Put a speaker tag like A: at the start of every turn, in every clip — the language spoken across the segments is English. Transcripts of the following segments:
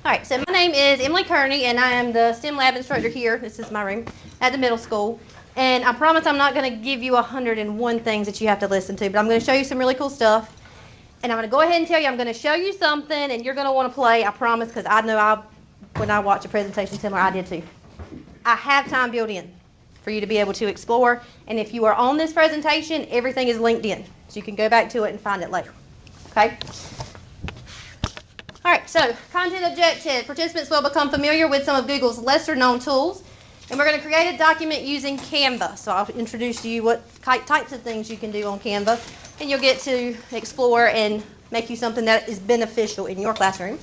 A: All right, so my name is Emily Kearney, and I am the STEM lab instructor here. This is my room at the middle school. And I promise I'm not going to give you 101 things that you have to listen to, but I'm going to show you some really cool stuff. And I'm going to go ahead and tell you, I'm going to show you something, and you're going to want to play, I promise, because I know when I watch a presentation similar, I did too. I have time built in for you to be able to explore. And if you are on this presentation, everything is linked in. So you can go back to it and find it later. Okay? All right, so content objective. Participants will become familiar with some of Google's lesser known tools. And we're going to create a document using Canva. So I'll introduce to you what types of things you can do on Canva. And you'll get to explore and make you something that is beneficial in your classroom.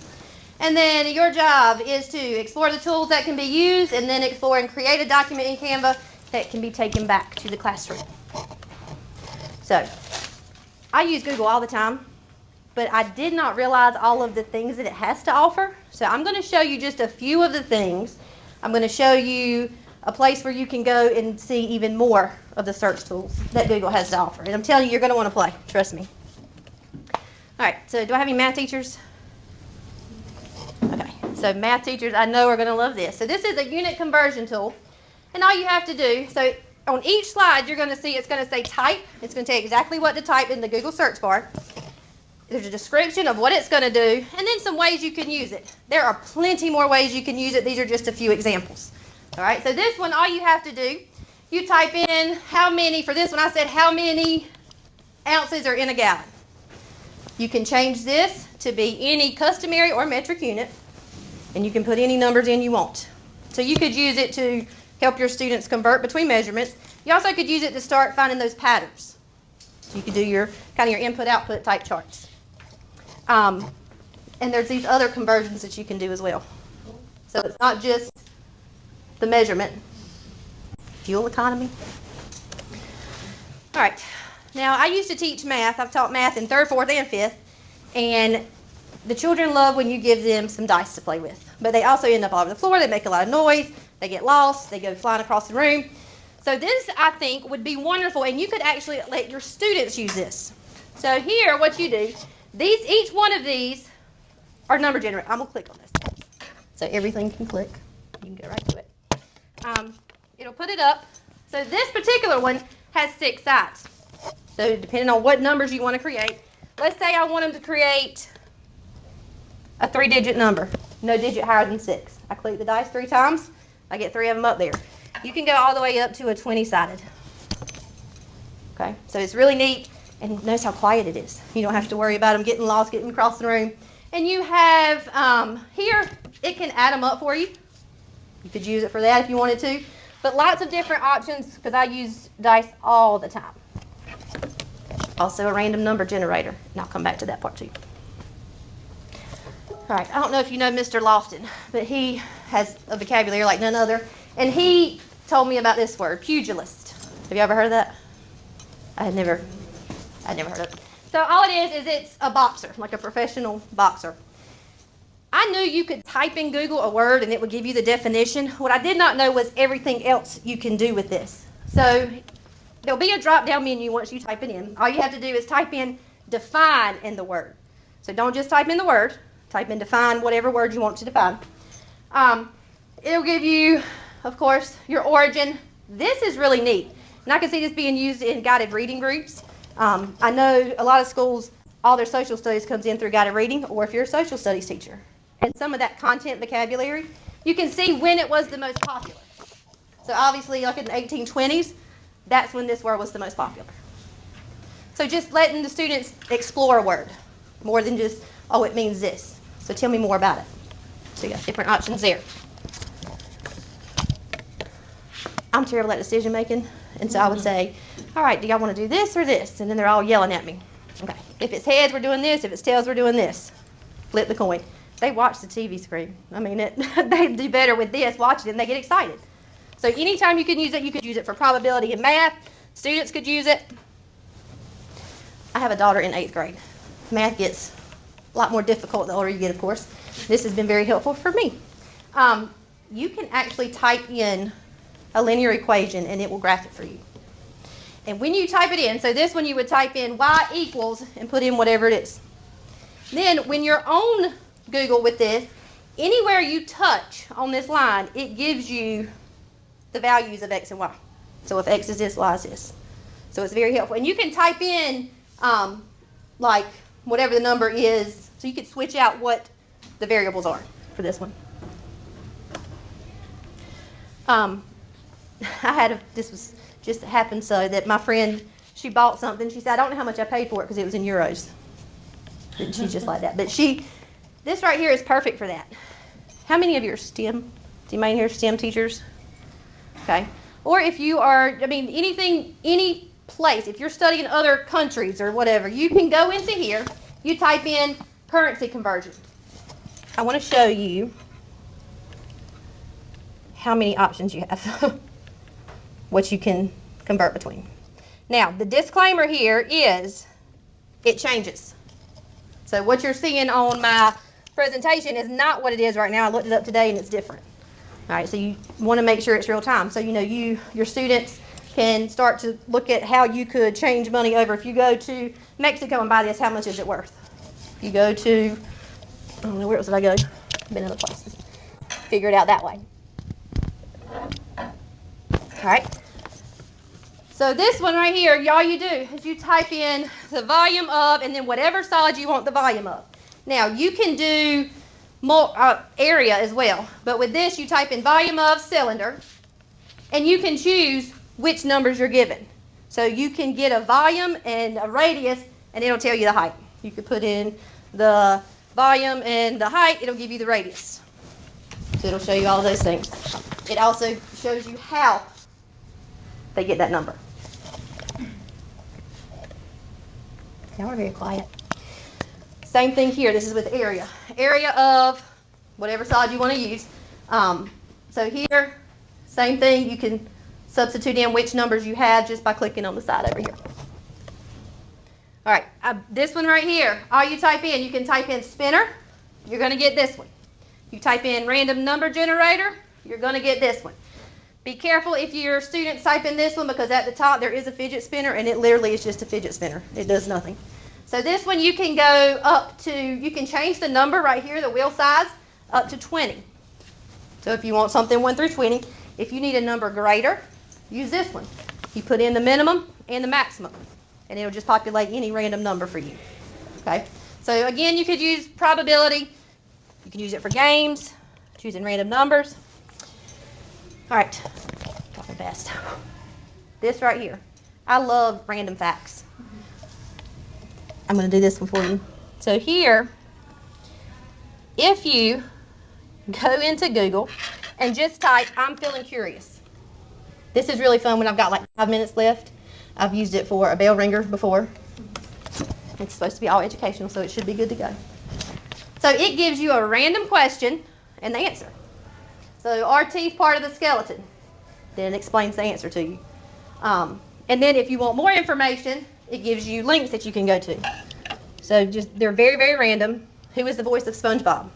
A: And then your job is to explore the tools that can be used and then explore and create a document in Canva that can be taken back to the classroom. So I use Google all the time, but I did not realize all of the things that it has to offer. So I'm going to show you just a few of the things. I'm going to show you a place where you can go and see even more of the search tools that Google has to offer. And I'm telling you, you're going to want to play. Trust me. All right, so do I have any math teachers? Okay, so math teachers I know are going to love this. So this is a unit conversion tool. And all you have to do, so on each slide you're going to see it's going to say type. It's going to tell you exactly what to type in the Google search bar. There's a description of what it's going to do, and then some ways you can use it. There are plenty more ways you can use it. These are just a few examples. All right, so this one, all you have to do, you type in how many, for this one I said how many ounces are in a gallon. You can change this to be any customary or metric unit, and you can put any numbers in you want. So you could use it to help your students convert between measurements. You also could use it to start finding those patterns. So you could do your kind of your input-output type charts. And there's these other conversions that you can do as well. So it's not just the measurement. Fuel economy. All right. Now, I used to teach math. I've taught math in 3rd, 4th, and 5th. And the children love when you give them some dice to play with. But they also end up all over the floor. They make a lot of noise. They get lost. They go flying across the room. So this, I think, would be wonderful. And you could actually let your students use this. So here, what you do, each one of these are number generators. I'm going to click on this. So everything can click. You can go right to it. It'll put it up. So this particular one has 6 sides. So depending on what numbers you want to create, let's say I want them to create a 3-digit number. No digit higher than 6. I click the dice 3 times. I get 3 of them up there. You can go all the way up to a 20-sided. Okay, so it's really neat. And notice how quiet it is. You don't have to worry about them getting lost, getting across the room. And you have, here, it can add them up for you. You could use it for that if you wanted to. But lots of different options, because I use dice all the time. Also a random number generator. And I'll come back to that part too. All right, I don't know if you know Mr. Lofton, but he has a vocabulary like none other. And he told me about this word, pugilist. Have you ever heard of that? I had never heard of it. So all it is it's a boxer, like a professional boxer. I knew you could type in Google a word and it would give you the definition. What I did not know was everything else you can do with this. So there'll be a drop-down menu once you type it in. All you have to do is type in define in the word. So don't just type in the word. Type in define whatever word you want to define. It'll give you, of course, your origin. This is really neat. And I can see this being used in guided reading groups. I know a lot of schools, all their social studies comes in through guided reading, or if you're a social studies teacher. And some of that content vocabulary, you can see when it was the most popular. So obviously, like in the 1820s, that's when this word was the most popular. So just letting the students explore a word, more than just, oh, it means this. So tell me more about it. So you got different options there. I'm terrible at decision making, and so I would say, all right, do y'all want to do this or this? And then they're all yelling at me. Okay, if it's heads, we're doing this. If it's tails, we're doing this. Flip the coin. They watch the TV screen. I mean, they do better with this, watching it, and they get excited. So anytime you can use it, you could use it for probability in math. Students could use it. I have a daughter in 8th grade. Math gets a lot more difficult the older you get, of course. This has been very helpful for me. You can actually type in a linear equation, and it will graph it for you. And when you type it in, so this one you would type in y equals and put in whatever it is. Then when you're on Google with this, anywhere you touch on this line, it gives you the values of x and y. So if x is this, y is this. So it's very helpful. And you can type in like whatever the number is, so you can switch out what the variables are for this one. This was just happened so that my friend, she bought something. She said, I don't know how much I paid for it because it was in euros. And she's just like that. But this right here is perfect for that. How many of you are STEM? Do you mind here STEM teachers? Okay. Or if you are, any place, if you're studying other countries or whatever, you can go into here, you type in currency conversion. I want to show you how many options you have, what you can convert between. Now, the disclaimer here is it changes. So what you're seeing on my presentation is not what it is right now. I looked it up today and it's different. All right, so you want to make sure it's real time. So, your students can start to look at how you could change money over. If you go to Mexico and buy this, how much is it worth? If you go to, I don't know, where else did I go? I've been in other places. Figure it out that way. All right. So this one right here, all you do is you type in the volume of, and then whatever size you want the volume of. Now, you can do more area as well, but with this, you type in volume of cylinder, and you can choose which numbers you're given. So you can get a volume and a radius, and it'll tell you the height. You could put in the volume and the height, it'll give you the radius. So it'll show you all those things. It also shows you how they get that number. Y'all are very quiet. Same thing here. This is with area. Area of whatever size you want to use. So here, same thing. You can substitute in which numbers you have just by clicking on the side over here. All right. This one right here, all you type in, you can type in spinner. You're going to get this one. You type in random number generator. You're going to get this one. Be careful if your students type in this one, because at the top there is a fidget spinner, and it literally is just a fidget spinner. It does nothing. So this one you can go up to, you can change the number right here, the wheel size, up to 20. So if you want something 1 through 20, if you need a number greater, use this one. You put in the minimum and the maximum, and it'll just populate any random number for you. Okay? So again, you could use probability. You can use it for games, choosing random numbers. All right, talking fast. This right here, I love random facts. I'm going to do this one for you. So here, if you go into Google and just type, I'm feeling curious. This is really fun when I've got like 5 minutes left. I've used it for a bell ringer before. It's supposed to be all educational, so it should be good to go. So it gives you a random question and the answer. So our teeth part of the skeleton, then it explains the answer to you. And then if you want more information, it gives you links that you can go to. So they're very, very random. Who is the voice of SpongeBob?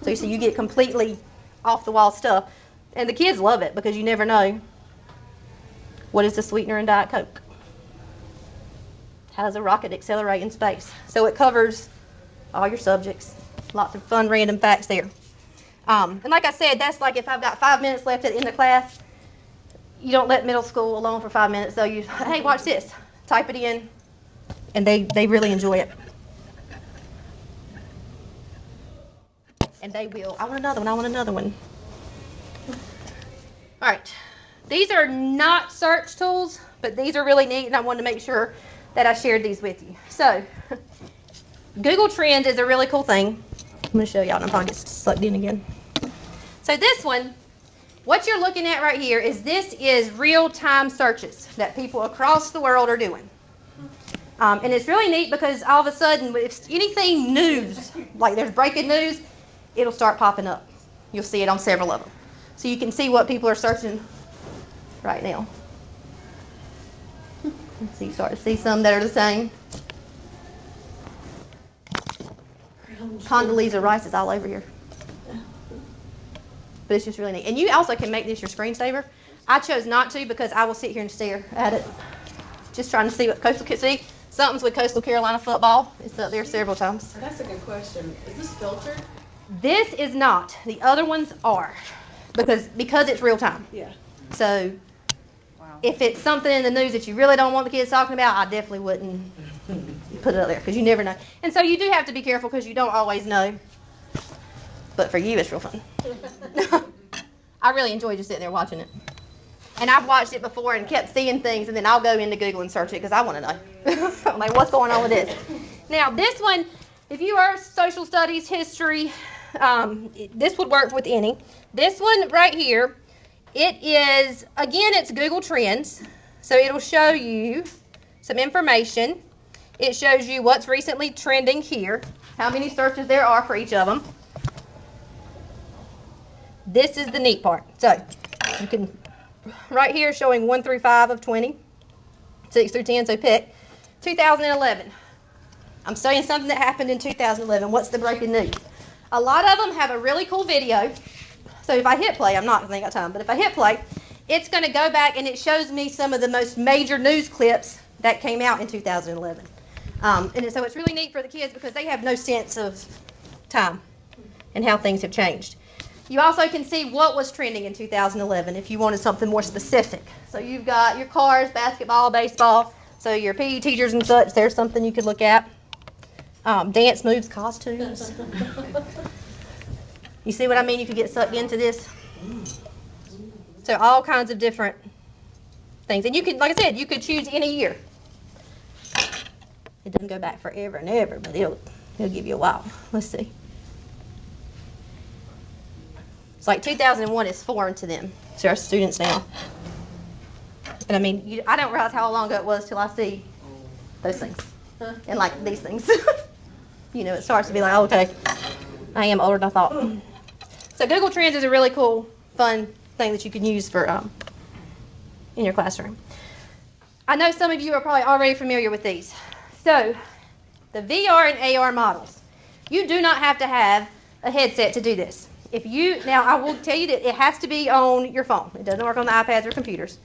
A: So you get completely off the wall stuff. And the kids love it because you never know. What is the sweetener in Diet Coke? How does a rocket accelerate in space? So it covers all your subjects. Lots of fun random facts there. And like I said, that's like if I've got 5 minutes left at the end of class, you don't let middle school alone for 5 minutes. So you, hey, watch this. Type it in, and they really enjoy it. And they will. I want another one. I want another one. All right. These are not search tools, but these are really neat, and I wanted to make sure that I shared these with you. So Google Trends is a really cool thing. I'm going to show y'all, and I'm probably get sucked in again. So this one, what you're looking at right here this is real-time searches that people across the world are doing. And it's really neat because all of a sudden, if anything news, like there's breaking news, it'll start popping up. You'll see it on several of them. So you can see what people are searching right now. So you start to see some that are the same. Condoleezza Rice is all over here. But it's just really neat. And you also can make this your screensaver. I chose not to because I will sit here and stare at it. Just trying to see what Coastal could see. Something's with Coastal Carolina football. It's up there several times.
B: That's a good question. Is this filtered?
A: This is not. The other ones are. Because it's real time.
B: Yeah.
A: So if it's something in the news that you really don't want the kids talking about, I definitely wouldn't put it up there because you never know. And so you do have to be careful because you don't always know. But for you, it's real fun. I really enjoy just sitting there watching it. And I've watched it before and kept seeing things, and then I'll go into Google and search it because I want to know. I'm like, what's going on with this? Now, this one, if you are social studies, history, this would work with any. This one right here, it is, again, it's Google Trends. So it'll show you some information. It shows you what's recently trending here, how many searches there are for each of them. This is the neat part. So you can, right here showing 1 through 5 of 20, 6 through 10, so pick. 2011. I'm studying something that happened in 2011. What's the breaking news? A lot of them have a really cool video. So if I hit play, I'm not because I ain't got time, but if I hit play, it's going to go back and it shows me some of the most major news clips that came out in 2011. So it's really neat for the kids because they have no sense of time and how things have changed. You also can see what was trending in 2011 if you wanted something more specific. So you've got your cars, basketball, baseball, so your PE teachers and such, there's something you could look at. Dance moves, costumes. You see what I mean? You could get sucked into this. So all kinds of different things. And you could, like I said, you could choose any year. It doesn't go back forever and ever, but it'll give you a while. Let's see. It's like 2001 is foreign to them, to our students now. And I mean, I don't realize how long ago it was till I see those things. And like these things. You know, it starts to be like, oh, okay, I am older than I thought. So Google Trends is a really cool, fun thing that you can use for in your classroom. I know some of you are probably already familiar with these. So the VR and AR models, you do not have to have a headset to do this. Now I will tell you that it has to be on your phone. It doesn't work on the iPads or computers.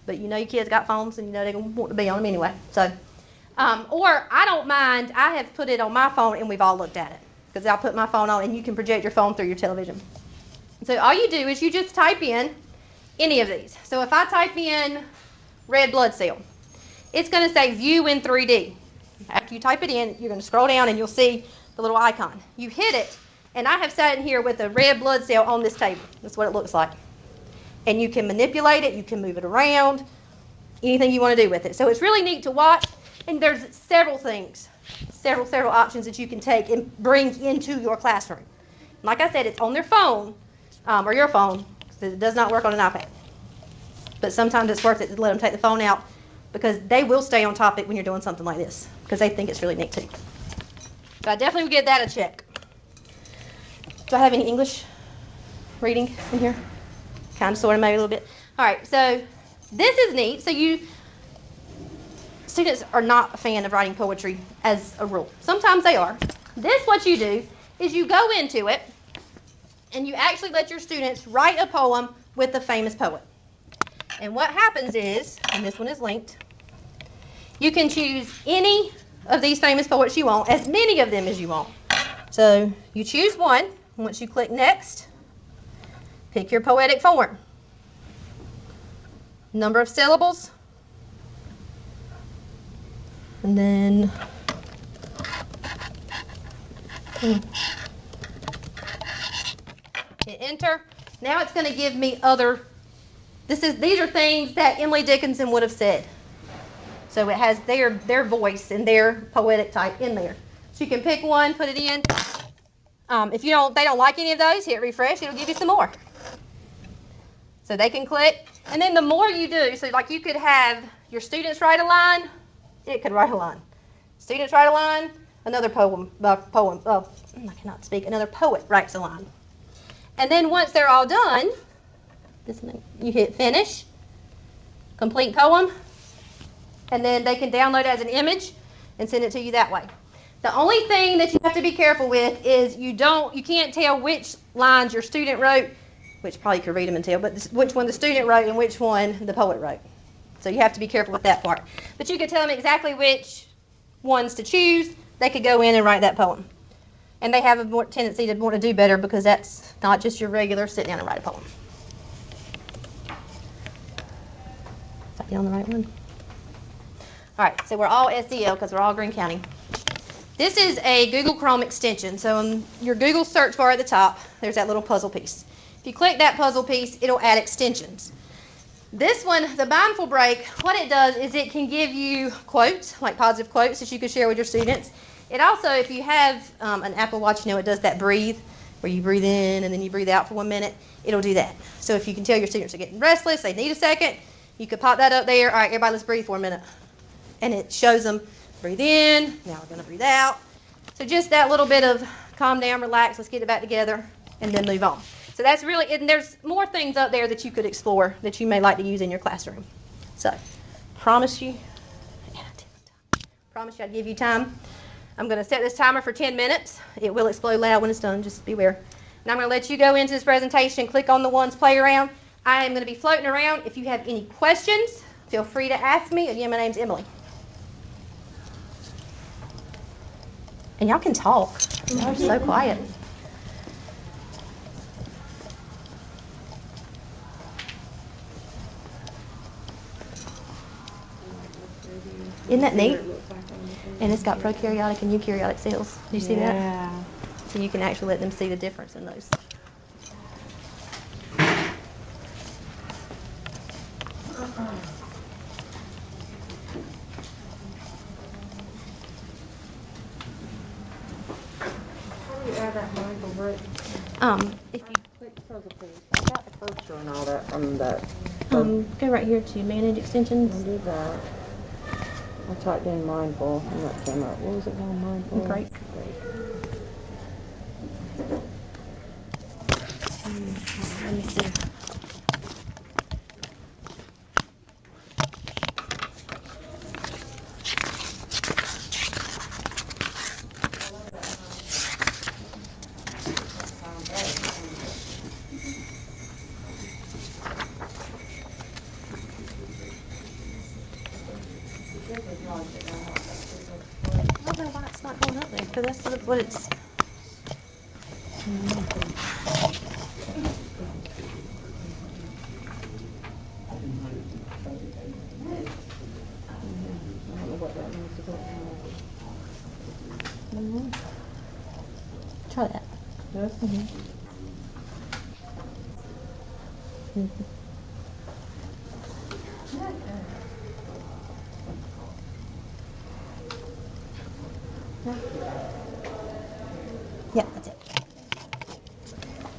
A: But you know your kids got phones and you know they're going to want to be on them anyway. So, or I don't mind, I have put it on my phone and we've all looked at it. Because I'll put my phone on and you can project your phone through your television. So all you do is you just type in any of these. So if I type in red blood cell, it's going to say view in 3D. After you type it in, you're going to scroll down and you'll see the little icon. You hit it, and I have sat in here with a red blood cell on this table. That's what it looks like. And you can manipulate it, you can move it around, anything you want to do with it. So it's really neat to watch, and there's several things, several options that you can take and bring into your classroom. Like I said, it's on their phone, or your phone, because it does not work on an iPad. But sometimes it's worth it to let them take the phone out, because they will stay on topic when you're doing something like this, because they think it's really neat too. So I definitely would give that a check. Do I have any English reading in here? Kind of, sort of, maybe a little bit. All right, so this is neat. So students are not a fan of writing poetry as a rule. Sometimes they are. This, what you do, is you go into it, and you actually let your students write a poem with a famous poet. And what happens is, and this one is linked, you can choose any of these famous poets you want, as many of them as you want. So you choose one. Once you click next, pick your poetic form. Number of syllables. And then hit enter. Now it's going to give me these are things that Emily Dickinson would have said. So it has their voice and their poetic type in there. So you can pick one, put it in. If they don't like any of those, hit refresh. It'll give you some more. So they can click. And then the more you do, so like you could have your students write a line, it could write a line. Students write a line, another another poet writes a line. And then once they're all done, you hit finish, complete poem, and then they can download it as an image and send it to you that way. The only thing that you have to be careful with is you can't tell which lines your student wrote, which probably you could read them and tell, but which one the student wrote and which one the poet wrote. So you have to be careful with that part. But you could tell them exactly which ones to choose. They could go in and write that poem. And they have a more tendency to want to do better because that's not just your regular sit down and write a poem. Is that on the right one? All right, so we're all SEL because we're all Greene County. This is a Google Chrome extension. So on your Google search bar at the top, there's that little puzzle piece. If you click that puzzle piece, it'll add extensions. This one, the Mindful Break, what it does is it can give you quotes, like positive quotes that you can share with your students. It also, if you have an Apple Watch, you know it does that breathe, where you breathe in and then you breathe out for 1 minute. It'll do that. So if you can tell your students are getting restless, they need a second, you could pop that up there. All right, everybody, let's breathe for a minute. And it shows them, breathe in, now we're going to breathe out. So just that little bit of calm down, relax, let's get it back together, and then move on. So that's really, and there's more things up there that you could explore that you may like to use in your classroom. So, promise you I'd give you time. I'm going to set this timer for 10 minutes. It will explode loud when it's done, just beware. And I'm going to let you go into this presentation, click on the ones, play around. I am going to be floating around. If you have any questions, feel free to ask me. Again, my name's Emily. And y'all can talk. Y'all are so quiet. Isn't that neat? And it's got prokaryotic and eukaryotic cells. Do you see that?
B: Yeah.
A: So you can actually let them see the difference in those. If you
B: I got the poster and all that from that.
A: go right here to manage extensions.
B: I'll do that. I typed in mindful and that came up. What was it called? Mindful?
A: Break. Let me see. I don't know why it's not going up there, because that's sort of what it's. Try that.
B: Yes.
A: Yeah, that's it.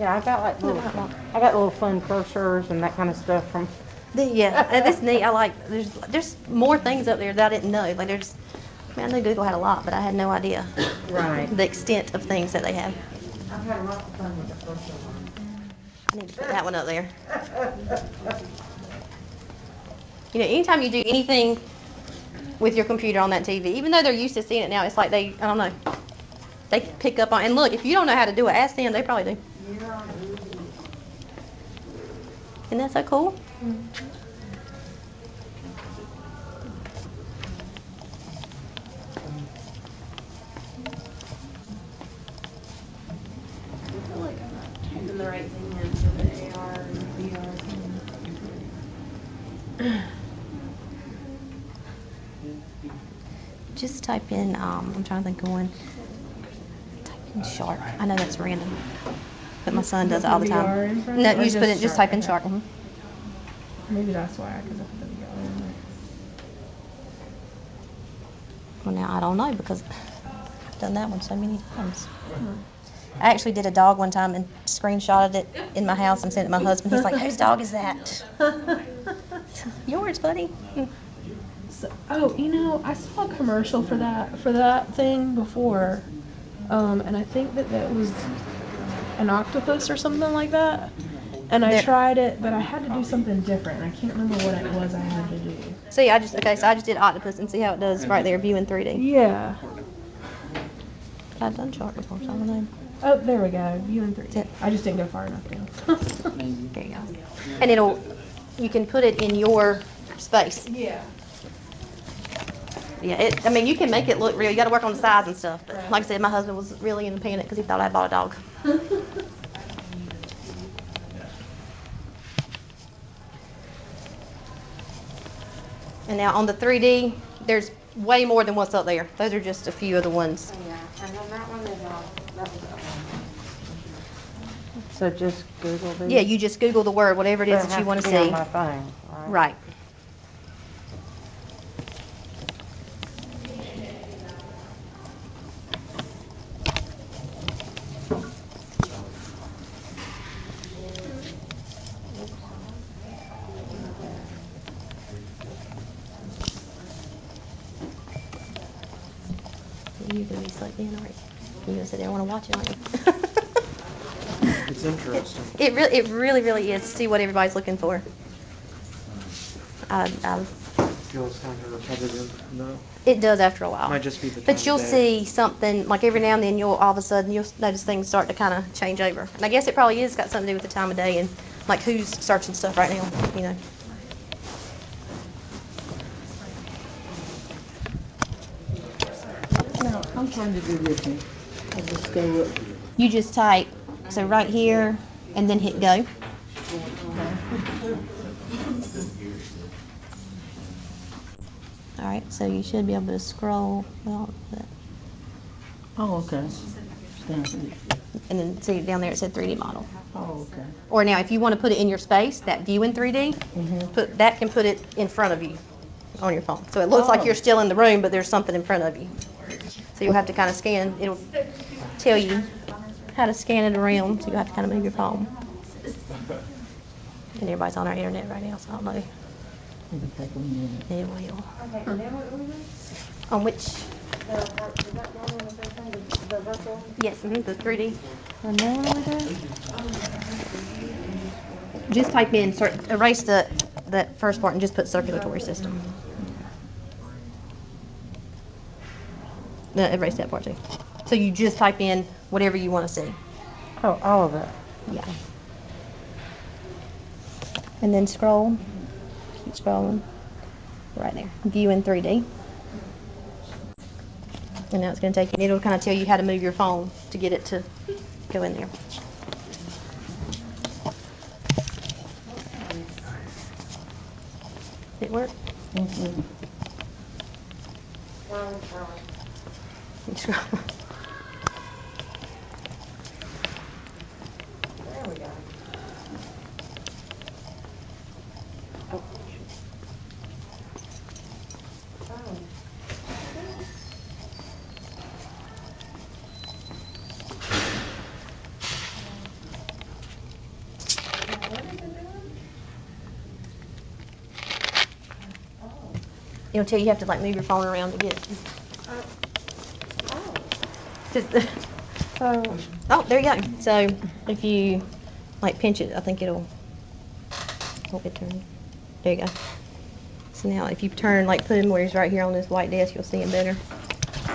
B: Yeah, I got like little fun cursors and that kind of stuff from.
A: That's neat. I like. There's more things up there that I didn't know. Like I knew Google had a lot, but I had no idea
B: Right.
A: the extent of things that they have.
B: I've had a lot of fun with the cursor one.
A: I need to put that one up there. You know, anytime you do anything with your computer on that TV, even though they're used to seeing it now, it's like I don't know, they pick up on. And look, if you don't know how to do it, ask them. They probably do. Isn't that so cool?
B: The right thing in for the AR and VR.
A: Just type in, I'm trying to think of one. Type in shark. I know that's random, but my son does it all the time. No, you just type in shark.
C: Maybe that's why, because I put the VR in there.
A: Well, now I don't know because I've done that one so many times. I actually did a dog one time and screenshotted it in my house and sent it to my husband. He's like, whose dog is that? Yours, buddy.
C: So, I saw a commercial for that thing before, and I think that was an octopus or something like that. And I tried it, but I had to do something different. And I can't remember what it was I had to do.
A: So yeah, I just did octopus and see how it does right there, view in 3D.
C: Yeah.
A: I've done shark before, so I don't know.
C: Oh, there we go. View in 3D. I just didn't go far enough down.
A: There you go. And you can put it in your space.
C: Yeah.
A: Yeah, I mean, you can make it look real. You got to work on the size and stuff. But like I said, my husband was really in a panic because he thought I had bought a dog. And now on the 3D, there's way more than what's up there. Those are just a few of the ones.
B: Yeah, and then that one is that was so just Google these.
A: Yeah, you just Google the word, whatever it is that you want to see.
B: On my phone, right?
A: Right. You're going to be sucked in, aren't you? You're going to sit there and want to watch it, aren't you?
D: It's interesting.
A: It really is to see what everybody's looking for.
D: Feels kind of repetitive, though.
A: It does after a while.
D: Might just be the time
A: But you'll
D: of day.
A: see something, like every now and then all of a sudden you'll notice things start to kind of change over. And I guess it probably is got something to do with the time of day and like who's searching stuff right now, you know.
E: No, I'm trying to do this one. I just go up.
A: You just type, so right here, and then hit go. All right, so you should be able to scroll. Well,
E: Oh, okay. Stand.
A: and then see down there it said 3D model.
E: Oh, okay.
A: Or now, if you want to put it in your space, that view in 3D, that can put it in front of you on your phone. So it looks like you're still in the room, but there's something in front of you. So you'll have to kind of scan. It'll tell you how to scan it around. So you have to kind of move your phone. And everybody's on our internet right now, so I don't know.
E: It'll take a minute.
A: It will. On which? Yes, the 3D.
B: And then what do we do?
A: Just type in, erase that first part and just put circulatory system. No, erase that part too. So you just type in whatever you want to see.
B: Oh, all of it.
A: Yeah. And then scroll. Keep scrolling. Right there. View in 3D. And now it's going to take you, it'll kind of tell you how to move your phone to get it to go in there. Did it work?
E: Mm-hmm.
A: Scroll.
B: There we go.
A: It'll tell you have to like move your phone around to get it. Oh, there you go. So if you like pinch it, I think it'll. Oh, it turned. There you go. So now if you turn, like put him where he's right here on this white desk, you'll see him better.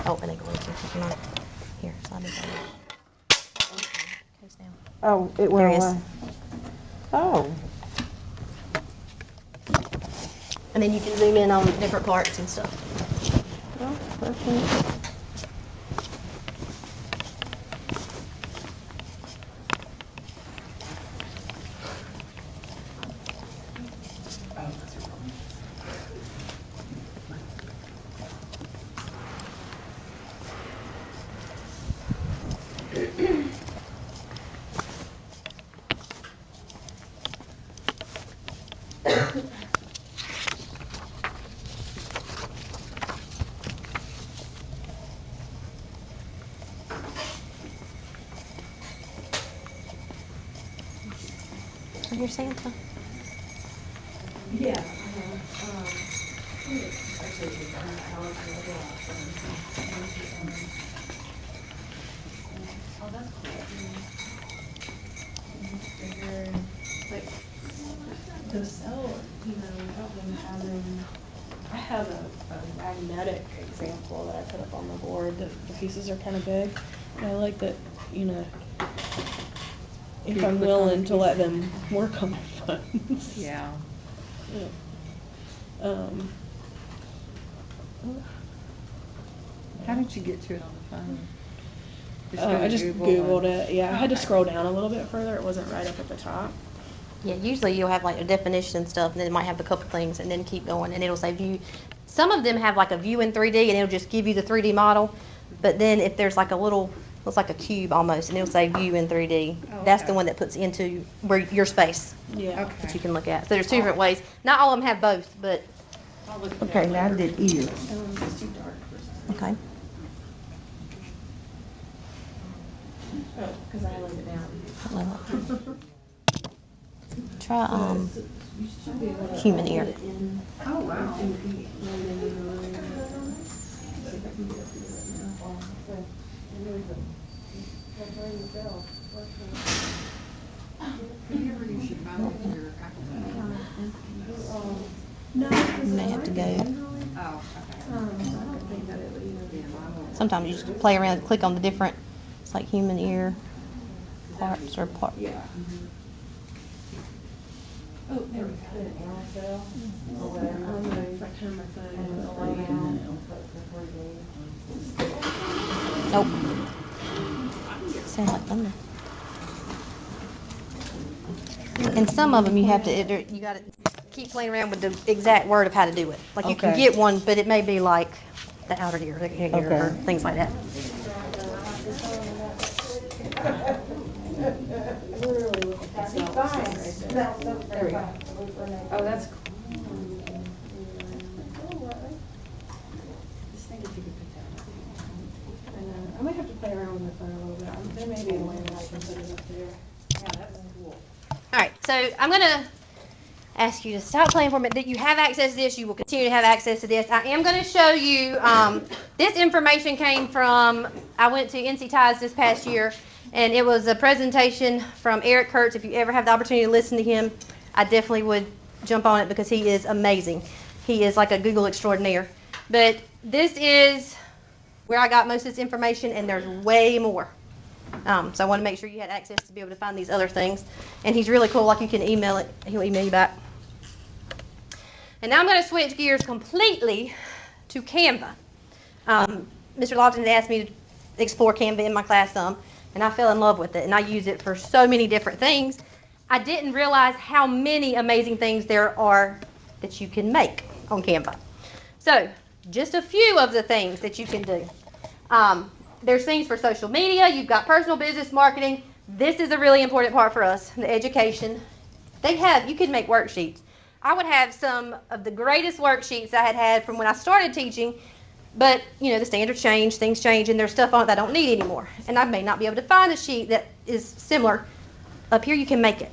A: Oh, and it goes here. Slide this over. Goes down.
B: Oh, it
A: There
B: went
A: it is.
B: away. Oh,
A: And then you can zoom in on different parts and stuff.
B: well, that's neat.
A: Oh, here's Santa.
C: To sell, without them having, I have a magnetic example that I put up on the board. The pieces are kind of big, and I like that, if I'm willing to let them work on their phones.
B: Yeah.
C: Yeah.
E: How did you get to it on the phone?
C: I just
E: Google
C: Googled it. Yeah, I had to scroll down a little bit further. It wasn't right up at the top.
A: Yeah, usually you'll have like a definition and stuff, and then it might have a couple things, and then keep going, and it'll say view. Some of them have like a view in 3D, and it'll just give you the 3D model. But then if there's like a little, looks like a cube almost, and it'll say view in 3D.
E: Oh,
A: That's
E: okay.
A: the one that puts into where your space
C: Yeah.
E: Okay.
A: that you can look at. So there's two different ways. Not all of them have both, but
E: Okay, now I did ears.
A: okay.
C: Oh, because I laid it down.
A: Try human ear.
E: Oh, wow.
C: No,
A: You may have to go.
E: Oh,
A: Sometimes you just play around, click on the different. It's like human ear parts or part.
C: Oh, there we go. I'm gonna turn my phone.
A: Nope. Sounds like thunder. And some of them you have to, you got to keep playing around with the exact word of how to do it. Like you can
E: Okay.
A: get one, but it may be like the outer ear, the inner ear, or
E: Okay.
A: things like that.
C: There we go. Oh, that's cool. I might have to play around with my phone a little bit. There may be a way that I can put it up there. Yeah, that's cool.
A: All right, so I'm going to ask you to stop playing for a minute. That you have access to this. You will continue to have access to this. I am going to show you, this information came from, I went to NC Ties this past year, and it was a presentation from Eric Kurtz. If you ever have the opportunity to listen to him, I definitely would jump on it because he is amazing. He is like a Google extraordinaire. But this is where I got most of this information, and there's way more. So I want to make sure you had access to be able to find these other things. And he's really cool. Like you can email it. He'll email you back. And now I'm going to switch gears completely to Canva. Mr. Lofton had asked me to explore Canva in my class some, and I fell in love with it. And I use it for so many different things. I didn't realize how many amazing things there are that you can make on Canva. So just a few of the things that you can do. There's things for social media. You've got personal business marketing. This is a really important part for us, the education. You can make worksheets. I would have some of the greatest worksheets I had had from when I started teaching, but the standards change, things change, and there's stuff on it that I don't need anymore. And I may not be able to find a sheet that is similar. Up here you can make it.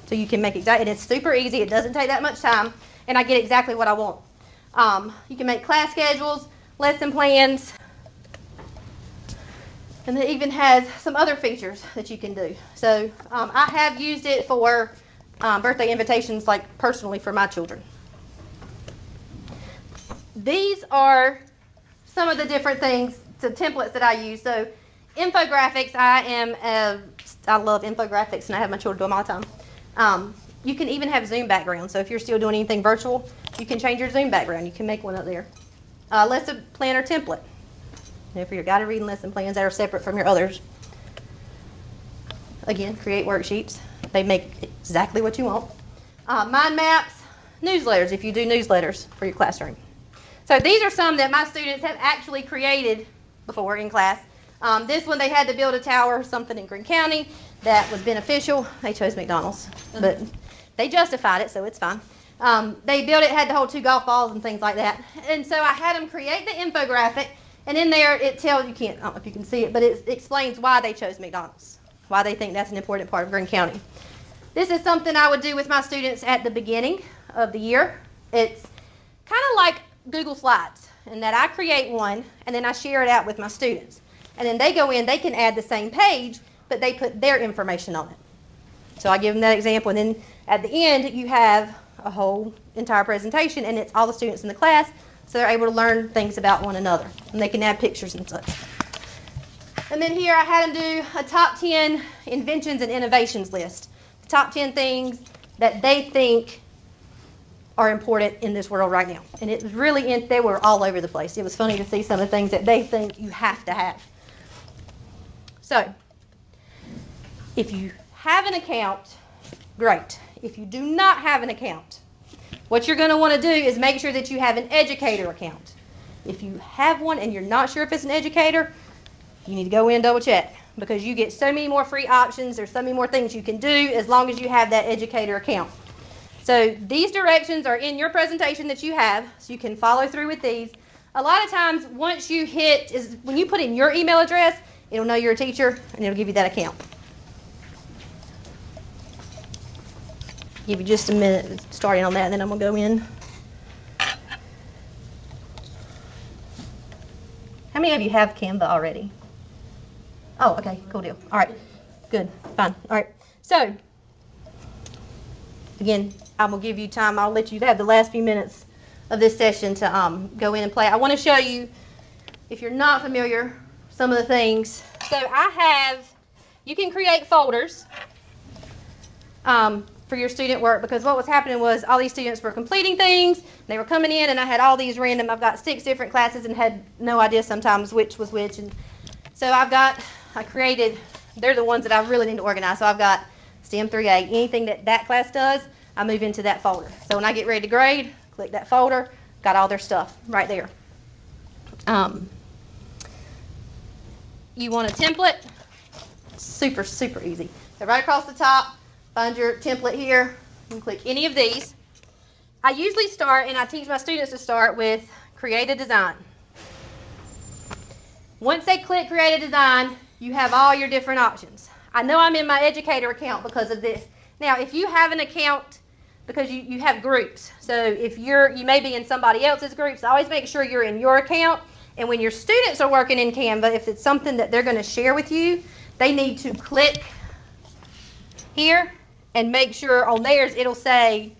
A: So you can make exactly, and it's super easy. It doesn't take that much time, and I get exactly what I want. You can make class schedules, lesson plans, and it even has some other features that you can do. So I have used it for birthday invitations, like personally for my children. These are some of the different things, the templates that I use. So infographics, I love infographics, and I have my children do them all the time. You can even have Zoom background. So if you're still doing anything virtual, you can change your Zoom background. You can make one up there. Lesson planner template. For your guided reading lesson plans that are separate from your others. Again, create worksheets. They make exactly what you want. Mind maps, newsletters, if you do newsletters for your classroom. So these are some that my students have actually created before in class. This one, they had to build a tower or something in Greene County that was beneficial. They chose McDonald's, but they justified it, so it's fine. They built it, had to hold 2 golf balls and things like that. And so I had them create the infographic. And in there, it tells, I don't know if you can see it, but it explains why they chose McDonald's, why they think that's an important part of Greene County. This is something I would do with my students at the beginning of the year. It's kind of like Google Slides, in that I create one, and then I share it out with my students. And then they go in, they can add the same page, but they put their information on it. So I give them that example, and then at the end, you have a whole entire presentation, and it's all the students in the class, so they're able to learn things about one another, and they can add pictures and such. And then here I had them do a top 10 inventions and innovations list. The top 10 things that they think are important in this world right now. And it was really, they were all over the place. It was funny to see some of the things that they think you have to have. So, if you have an account, great. If you do not have an account, what you're going to want to do is make sure that you have an educator account. If you have one and you're not sure if it's an educator, you need to go in and double check, because you get so many more free options. There's so many more things you can do as long as you have that educator account. So these directions are in your presentation that you have, so you can follow through with these. A lot of times, once you when you put in your email address, it'll know you're a teacher and it'll give you that account. Give you just a minute starting on that, and then I'm going to go in. How many of you have Canva already? Oh, okay, cool deal. All right, good, fine. All right, so again, I will give you time. I'll let you have the last few minutes of this session to go in and play. I want to show you, if you're not familiar, some of the things. So you can create folders for your student work, because what was happening was all these students were completing things. They were coming in, and I had all these random, I've got 6 different classes and had no idea sometimes which was which. And so I created, they're the ones that I really need to organize. So I've got STEM 3A. Anything that class does, I move into that folder. So when I get ready to grade, click that folder, got all their stuff right there. You want a template? Super, super easy. So right across the top, find your template here, and click any of these. I usually start, and I teach my students to start with create a design. Once they click create a design, you have all your different options. I know I'm in my educator account because of this. Now, if you have an account, because you have groups, so if you may be in somebody else's groups, always make sure you're in your account. And when your students are working in Canva, if it's something that they're going to share with you, they need to click here and make sure on theirs it'll say,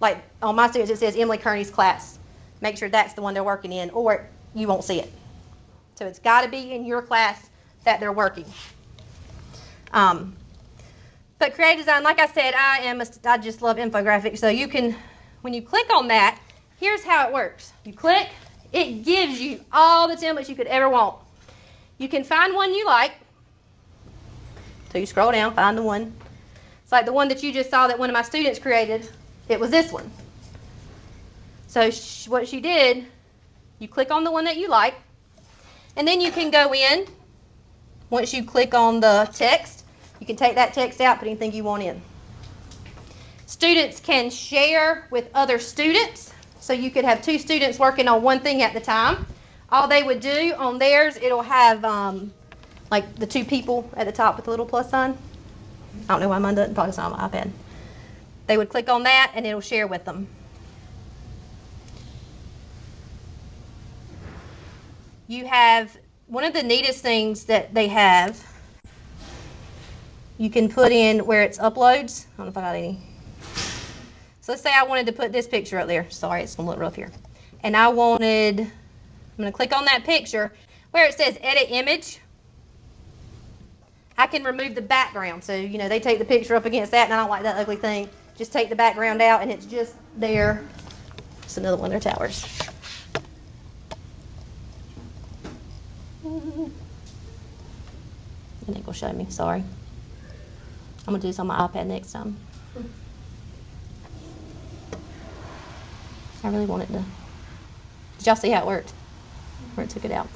A: like on my students it says Emily Kearney's class. Make sure that's the one they're working in, or you won't see it. So it's got to be in your class that they're working. But create design, like I said, I just love infographics. So you can, when you click on that, here's how it works. You click, it gives you all the templates you could ever want. You can find one you like. So you scroll down, find the one. It's like the one that you just saw that one of my students created. It was this one. So what she did, you click on the one that you like, and then you can go in. Once you click on the text, you can take that text out, put anything you want in. Students can share with other students. So you could have 2 students working on one thing at the time. All they would do on theirs, it'll have like the 2 people at the top with the little plus sign. I don't know why mine doesn't, probably it's not on my iPad. They would click on that and it'll share with them. You have, one of the neatest things that they have, you can put in where it's uploads. I don't know if I got any. So let's say I wanted to put this picture up there. Sorry, it's going to look rough here. And I'm going to click on that picture where it says edit image. I can remove the background. So, they take the picture up against that, and I don't like that ugly thing. Just take the background out, and it's just there. It's another one of their towers. It ain't going to show me, sorry. I'm going to do this on my iPad next time. I really wanted to. Did y'all see how it worked? Where it took it out.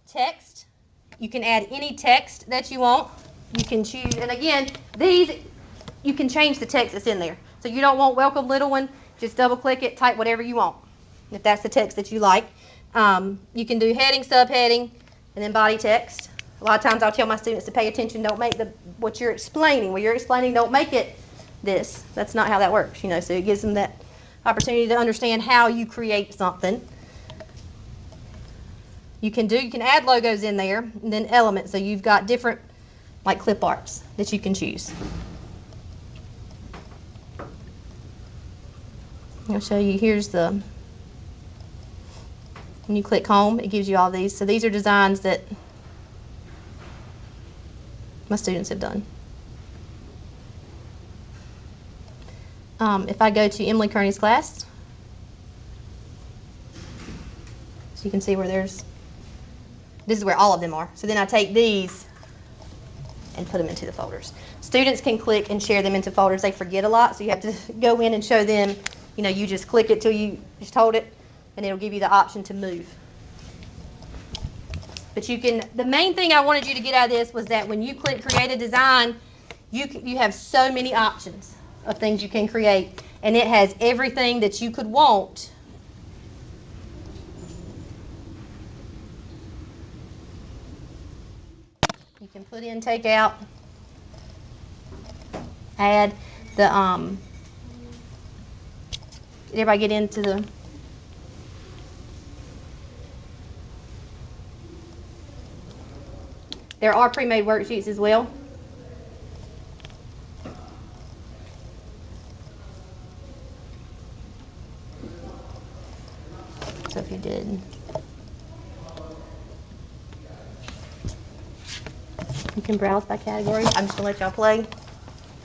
A: Text. You can add any text that you want. You can choose, and again, these, you can change the text that's in there. So you don't want welcome little one, just double click it, type whatever you want, if that's the text that you like. You can do heading, subheading, and then body text. A lot of times I'll tell my students to pay attention, don't make what you're explaining. What you're explaining, don't make it this. That's not how that works, so it gives them that opportunity to understand how you create something. You can add logos in there, and then elements. So you've got different, like clip arts that you can choose. I'll show you, when you click home, it gives you all these. So these are designs that my students have done. if I go to Emily Kearney's class, so you can see where this is where all of them are. So then I take these and put them into the folders. Students can click and share them into folders. They forget a lot, so you have to go in and show them, you just click it till you just hold it, and it'll give you the option to move. But the main thing I wanted you to get out of this was that when you click create a design, you have so many options of things you can create, and it has everything that you could want. You can put in, take out, add the did everybody get into the there are pre-made worksheets as well. So if you did, you can browse by category. I'm just gonna let y'all play.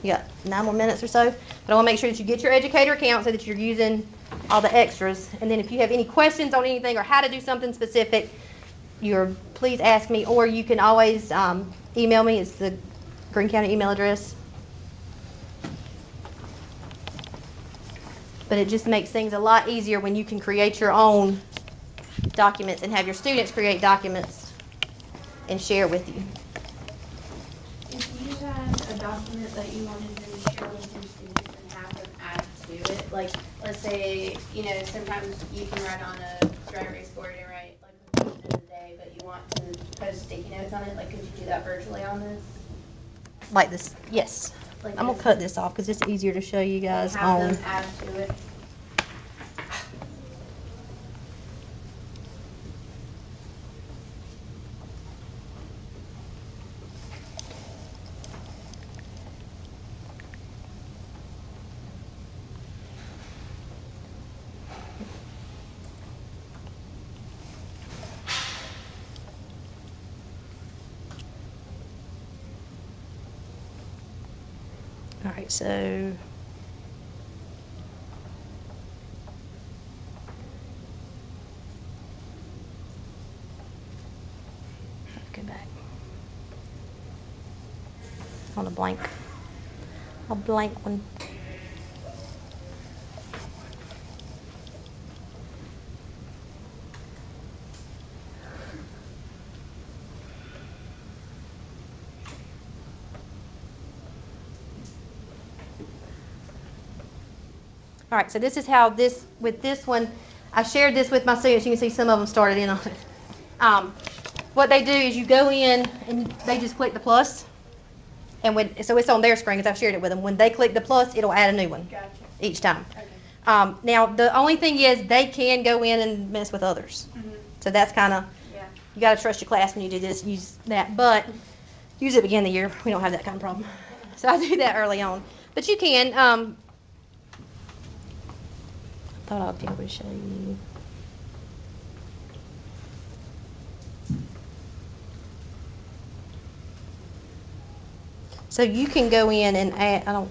A: You got 9 more minutes or so, but I want to make sure that you get your educator account so that you're using all the extras. And then if you have any questions on anything or how to do something specific, please ask me, or you can always email me. It's the Greene County email address. But it just makes things a lot easier when you can create your own documents and have your students create documents and share with you.
F: If you had a document that you wanted to share with your students and have them add to it, like let's say, sometimes you can write on a dry erase board and write like the question of the day, but you want to post sticky notes on it, like could you do that virtually on this?
A: Like this, yes.
F: Like
A: I'm gonna cut this off because it's easier to show you guys
F: have
A: on.
F: them add to it.
A: All right, so go back on a blank one. All right, so this is how with this one, I shared this with my students. You can see some of them started in on it. What they do is you go in and they just click the plus, and so it's on their screen because I've shared it with them. When they click the plus, it'll add a new one each time. Okay. Now, the only thing is they can go in and mess with others. Mm-hmm. So that's kind of, you got to trust your class when you do this, use that. But use it beginning of the year. We don't have that kind of problem. So I do that early on. But you can. Thought I'd be able to show you. So you can go in and add,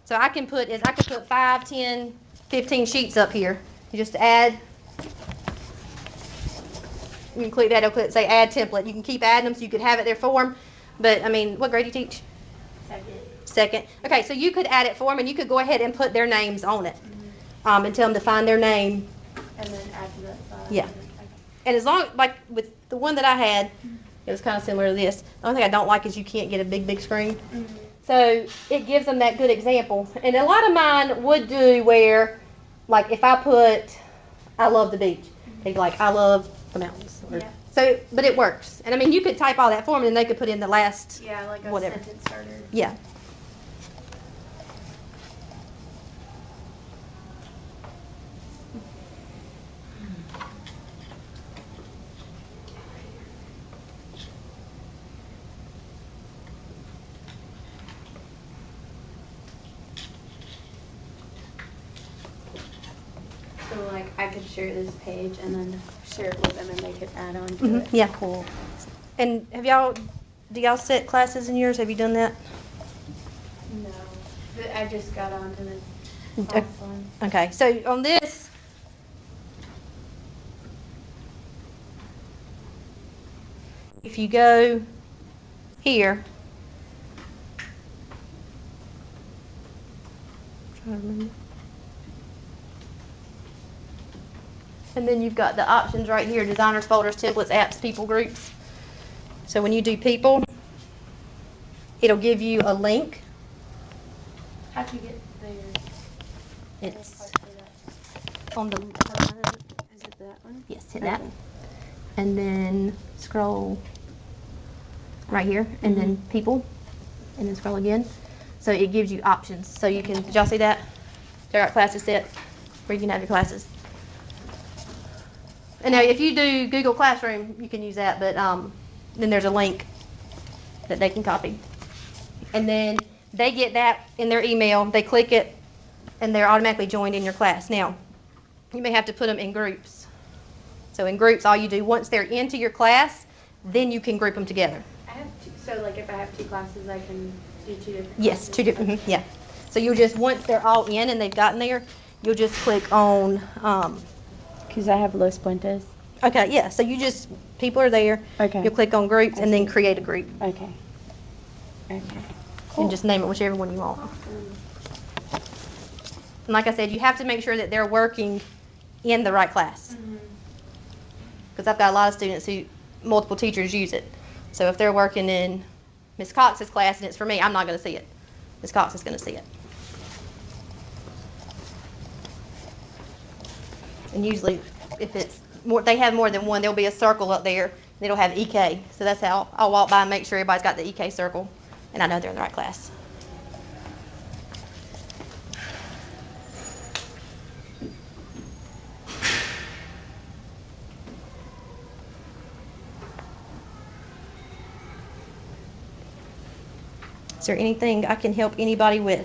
A: so I can put 5, 10, 15 sheets up here. You just add, you can click that, it'll click, say add template. You can keep adding them so you could have it there for them. But I mean, what grade do you teach? Second. Okay, so you could add it for them and you could go ahead and put their names on it. And tell them to find their name.
F: And then add to that file.
A: Yeah. And as long, like with the one that I had, it was kind of similar to this. The only thing I don't like is you can't get a big screen. Mm-hmm. So it gives them that good example. And a lot of mine would do where, like if I put, I love the beach, they'd be like, I love the mountains. Or, yeah. So, but it works. And I mean, you could type all that for them and they could put in the last,
F: like a
A: whatever.
F: Sentence starter.
A: Yeah.
F: So like I could share this page and then share it with them and they could add on to it.
A: Yeah, cool. And do y'all set classes in yours? Have you done that?
F: No, but I just got onto the
B: Awesome.
A: Okay, so on this, if you go here, trying to remember. And then you've got the options right here, designers, folders, templates, apps, people, groups. So when you do people, it'll give you a link.
F: How'd you get there?
A: It's on the,
F: Is it that one?
A: yes, hit that. And then scroll right here, and then people, and then scroll again. So it gives you options. So you can, did y'all see that? There are classes set where you can have your classes. And now if you do Google Classroom, you can use that, but then there's a link that they can copy. And then they get that in their email, they click it, and they're automatically joined in your class. Now, you may have to put them in groups. So in groups, all you do, once they're into your class, then you can group them together.
F: I have two, so like if I have two classes, I can do two different
A: Yes,
F: classes?
A: two different, yeah. So you'll just, once they're all in and they've gotten there, you'll just click on,
B: Because I have Los Puentes.
A: okay, yeah, so you just, people are there.
B: Okay.
A: You'll click on groups and then
B: see.
A: create a group.
B: Okay. Okay.
A: And just name it whichever one you want. And like I said, you have to make sure that they're working in the right class. Because I've got a lot of students who, multiple teachers use it. So if they're working in Miss Cox's class and it's for me, I'm not going to see it. Miss Cox is going to see it. And usually, if it's more, they have more than one, there'll be a circle up there. And it'll have EK. So that's how I'll walk by and make sure everybody's got the EK circle. And I know they're in the right class. Is there anything I can help anybody with?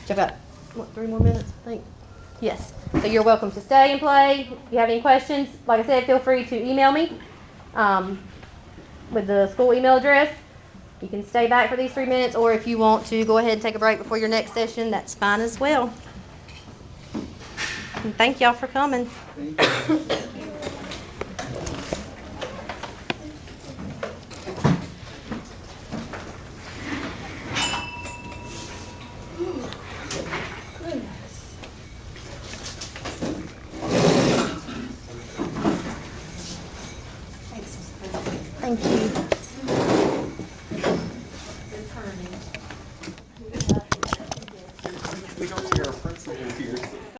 A: I've got, what, 3 more minutes, I think? Yes. So you're welcome to stay and play. If you have any questions, like I said, feel free to email me with the school email address. You can stay back for these 3 minutes, or if you want to go ahead and take a break before your next session, that's fine as well. And thank y'all for coming. Thank you.